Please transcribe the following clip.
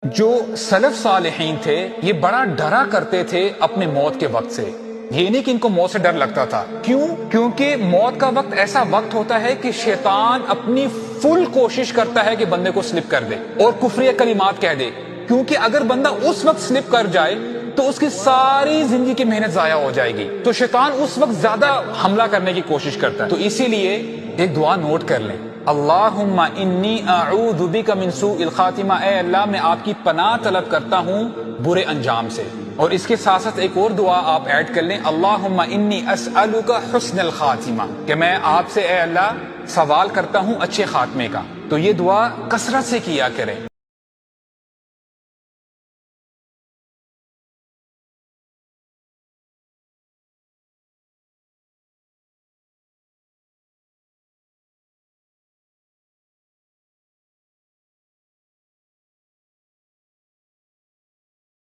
جو سلف صالحین تھے یہ بڑا ڈرا کرتے تھے اپنے موت کے وقت سے. یہ نہیں کہ ان کو موت سے ڈر لگتا تھا. کیوں؟ کیونکہ موت کا وقت ایسا وقت ہوتا ہے کہ شیطان اپنی فل کوشش کرتا ہے کہ بندے کو سلپ کر دے اور کفری کلمات کہہ دے. کیونکہ اگر بندہ اس وقت سلپ کر جائے تو اس کی ساری زندگی کی محنت ضائع ہو جائے گی. تو شیطان اس وقت زیادہ حملہ کرنے کی کوشش کرتا ہے. تو اسی لیے ایک دعا نوٹ کر لیں: اللہم انی اعوذ بک من سوء الخاتمہ. اے اللہ میں آپ کی پناہ طلب کرتا ہوں برے انجام سے. اور اس کے ساتھ ساتھ ایک اور دعا آپ ایڈ کر لیں: اللہم انی اسألک حسن الخاتمہ، کہ میں آپ سے اے اللہ سوال کرتا ہوں اچھے خاتمے کا. تو یہ دعا کثرت سے کیا کریں.